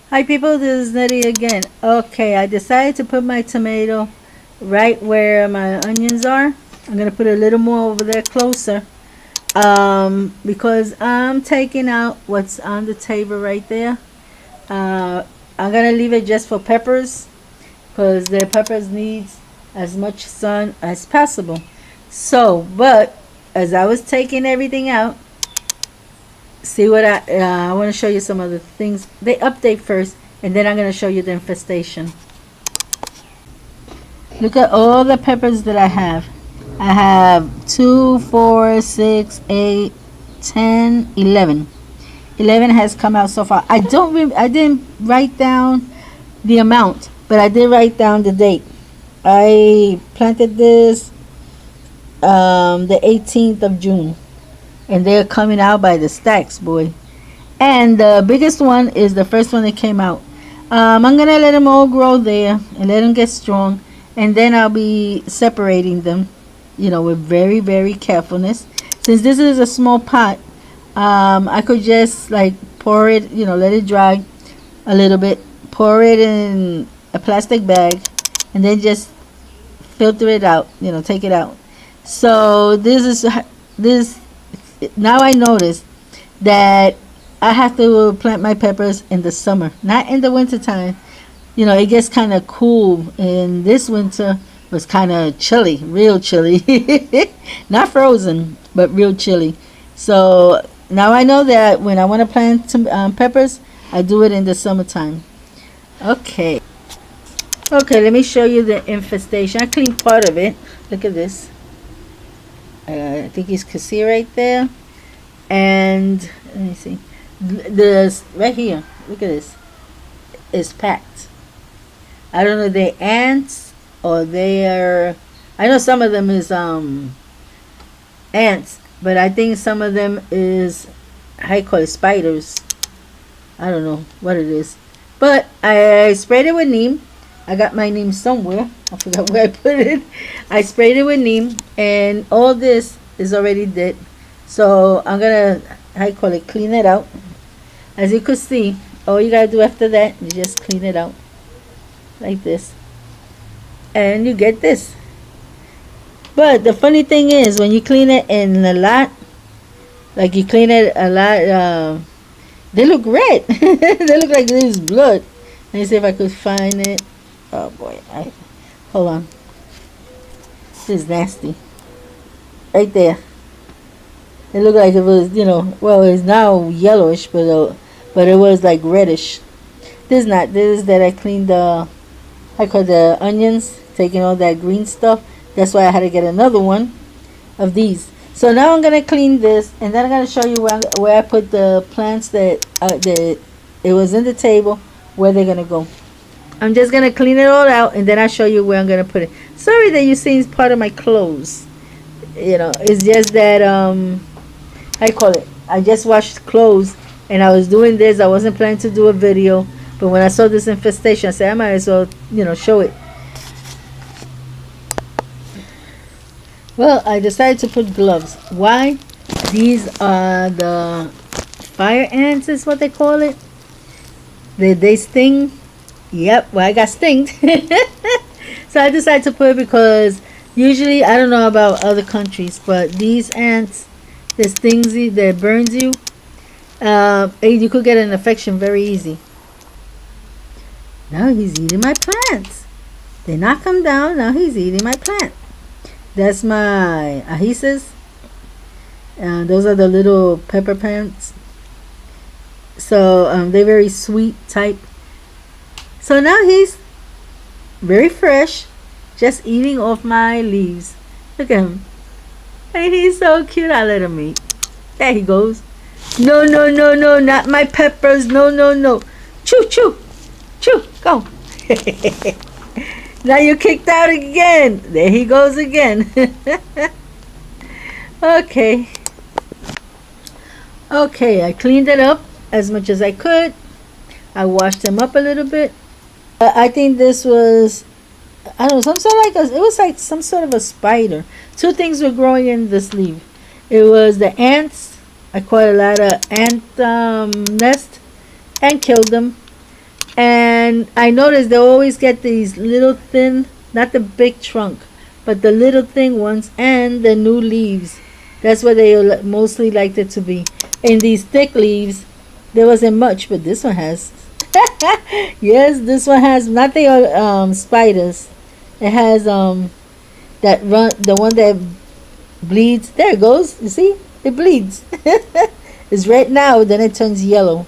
Hi people, this is Nettie again. Okay, I decided to put my tomato right where my onions are. I'm gonna put a little more over there closer, because I'm taking out what's on the table right there. I'm gonna leave it just for peppers, because the peppers needs as much sun as possible. So, but as I was taking everything out, see what I want to show you some of the things. They update first, and then I'm going to show you the infestation. Look at all the peppers that I have. I have 2, 4, 6, 8, 10, 11. 11 has come out so far. I didn't write down the amount, but I did write down the date. I planted this the 18th of June, and they're coming out by the stacks, boy. And the biggest one is the first one that came out. I'm gonna let them all grow there and let them get strong, and then I'll be separating them, with very carefulness. Since this is a small pot, I could just like pour it, let it dry a little bit, pour it in a plastic bag, and then just filter it out, take it out. So this. Now I notice that I have to plant my peppers in the summer, not in the winter time. It gets kind of cool, and this winter was kind of chilly, real chilly. Not frozen, but real chilly. So now I know that when I want to plant some peppers, I do it in the summertime. Okay. Okay, let me show you the infestation. I cleaned part of it. Look at this. I think you can see right there. And let me see. This right here. Look at this. It's packed. I don't know if they're ants or they are. I know some of them is ants, but I think some of them is, how you call it, spiders. I don't know what it is, but I sprayed it with neem. I got my neem somewhere. I forgot where I put it. I sprayed it with neem, and all this is already dead. So I'm gonna, how you call it, clean it out. As you could see, all you gotta do after that is just clean it out like this, and you get this. But the funny thing is, when you clean it in a lot, like you clean it a lot, they look red. They look like there's blood. Let me see if I could find it. Oh boy, hold on. This is nasty. Right there. It looked like it was, well, it's now yellowish, but it was like reddish. This is not. This is that I cleaned I call the onions, taking all that green stuff. That's why I had to get another one of these. So now I'm gonna clean this, and then I'm gonna show you where I put the plants that it was in the table, where they're gonna go. I'm just gonna clean it all out, and then I'll show you where I'm gonna put it. Sorry that you see part of my clothes. It's just that I call it. I just washed clothes, and I was doing this. I wasn't planning to do a video, but when I saw this infestation, I said I might as well, show it. Well, I decided to put gloves. Why? These are the fire ants, is what they call it. They sting. Yep, well, I got stinged. So I decided to put it because usually, I don't know about other countries, but these ants, that stings you, that burns you, you could get an infection very easy. Now he's eating my plants. They knock him down. Now he's eating my plant. That's my ahises. Those are the little pepper plants. So they're very sweet type. So now he's very fresh, just eating off my leaves. Look at him. And he's so cute. I let him eat. There he goes. No, no, no, no, not my peppers. No, no, no. Chew, chew. Chew. Go. Now you're kicked out again. There he goes again. Okay. Okay, I cleaned it up as much as I could. I washed them up a little bit. I think this was, I don't know, some sort of like it was like some sort of a spider. Two things were growing in this leaf. It was the ants. I caught a lot of ant nest and killed them. And I noticed they always get these little thin, not the big trunk, but the little thin ones and the new leaves. That's what they mostly liked it to be. In these thick leaves, there wasn't much, but this one has. Yes, this one has not the spiders. It has that run, the one that bleeds. There it goes. You see, it bleeds. It's red now, then it turns yellow.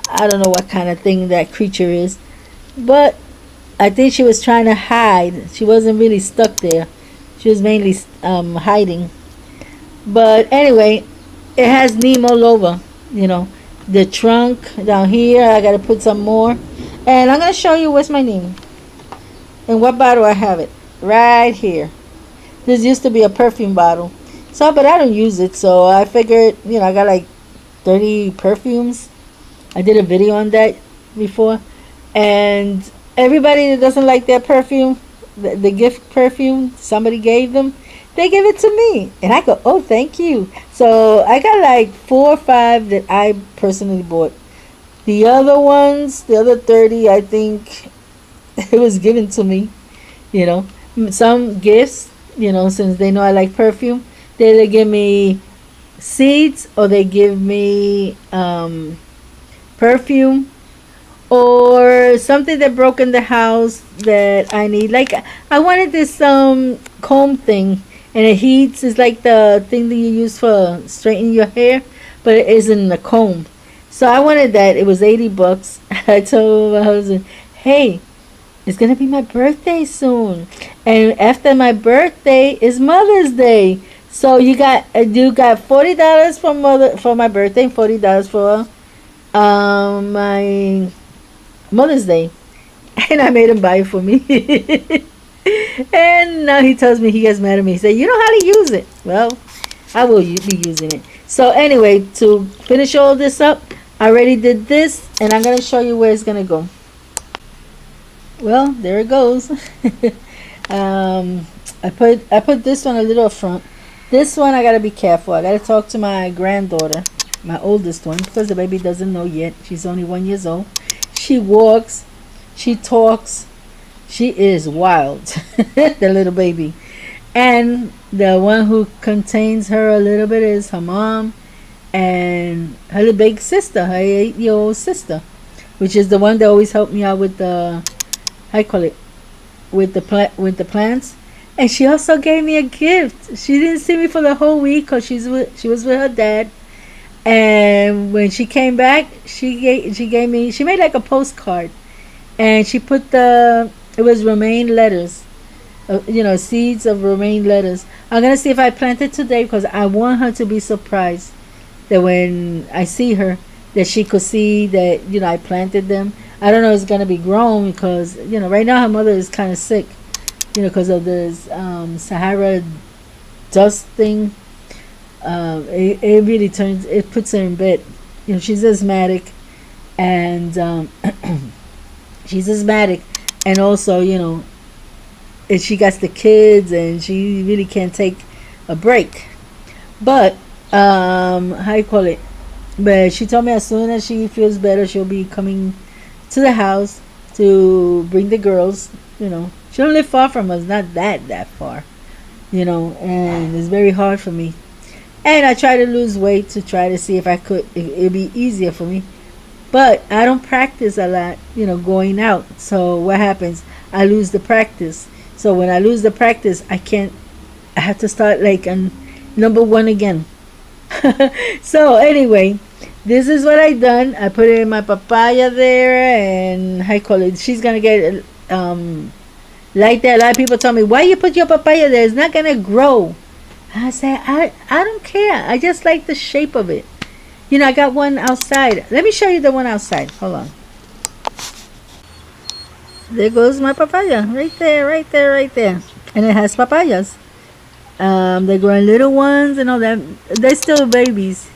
I don't know what kind of thing that creature is, but I think she was trying to hide. She wasn't really stuck there. She was mainly hiding. But anyway, it has neem all over. You know, the trunk down here. I gotta put some more, and I'm gonna show you where's my neem and what bottle I have it. Right here. This used to be a perfume bottle, so but I don't use it. So I figured, I got like 30 perfumes. I did a video on that before, and everybody that doesn't like their perfume, the gift perfume somebody gave them, they give it to me, and I go, oh, thank you. So I got like 4 or 5 that I personally bought. The other ones, the other 30, I think it was given to me. Some gifts, since they know I like perfume, they give me seeds or they give me perfume or something that broke in the house that I need. Like I wanted this comb thing, and it heats. It's like the thing that you use for straightening your hair, but it isn't a comb. So I wanted that. It was $80. I told my husband, hey, it's gonna be my birthday soon, and after my birthday is Mother's Day. So you got $40 for my birthday and $40 for my Mother's Day, and I made him buy it for me. And now he tells me he gets mad at me. He said, "You know how to use it." Well, I will be using it. So anyway, to finish all this up, I already did this, and I'm gonna show you where it's gonna go. Well, there it goes. I put this one a little up front. This one I gotta be careful. I gotta talk to my granddaughter, my oldest one, because the baby doesn't know yet. She's only 1 year old. She walks, she talks, she is wild. The little baby. And the one who contains her a little bit is her mom and her big sister, her 8-year-old sister, which is the one that always helped me out with the, how you call it, with the plants. And she also gave me a gift. She didn't see me for the whole week because she was with her dad. And when she came back, she made like a postcard, and she put it was romaine lettuce, seeds of romaine lettuce. I'm gonna see if I plant it today because I want her to be surprised that when I see her, that she could see that I planted them. I don't know if it's gonna be grown because right now her mother is kind of sick, because of this Sahara dust thing. It really puts her in bed. She's asthmatic, and she's asthmatic, and also and she got the kids, and she really can't take a break. But how you call it? But she told me as soon as she feels better, she'll be coming to the house to bring the girls. She don't live far from us, not that far. And it's very hard for me. And I try to lose weight to try to see if I could. It'd be easier for me. But I don't practice a lot, going out. So what happens? I lose the practice. So when I lose the practice, I have to start like on number 1 again. So anyway, this is what I done. I put it in my papaya there, and I call it. She's gonna get like that. A lot of people tell me, why you put your papaya there? It's not gonna grow. I say, I don't care. I just like the shape of it. I got one outside. Let me show you the one outside. Hold on. There goes my papaya. Right there, right there, right there. And it has papayas. They're growing little ones and all that. They're still babies.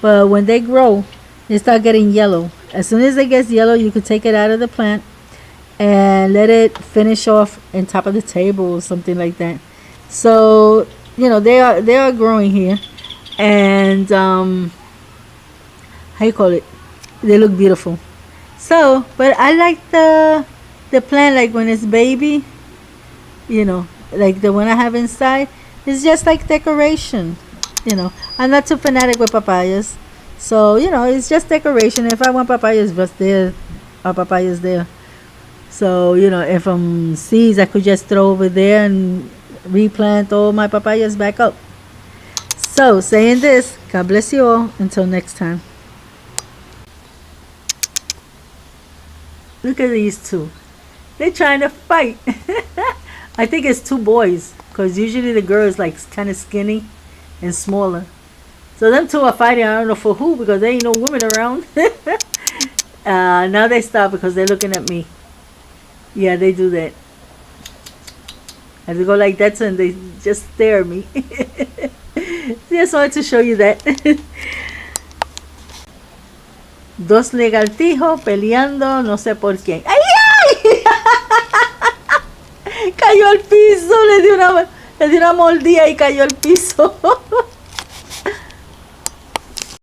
But when they grow, they start getting yellow. As soon as it gets yellow, you can take it out of the plant and let it finish off on top of the table or something like that. So they are growing here, and how you call it? They look beautiful. So, but I like the plant like when it's baby, you know, like the one I have inside. It's just like decoration, you know. I'm not too fanatic with papayas, so you know, it's just decoration. If I want papayas, but there are papayas there. So you know, if I'm seeds, I could just throw over there and replant all my papayas back up. So, saying this, God bless you all. Until next time. Look at these two. They're trying to fight. I think it's two boys because usually the girl is like kind of skinny and smaller. So them two are fighting. I don't know for who because there ain't no women around. Now they stop because they're looking at me. Yeah, they do that. I have to go like that and they just stare at me. Just wanted to show you that. Dos lagartijos peleando, no sé por quién. ¡Ay, ay! Cayó al piso, le di una mordida y cayó al piso.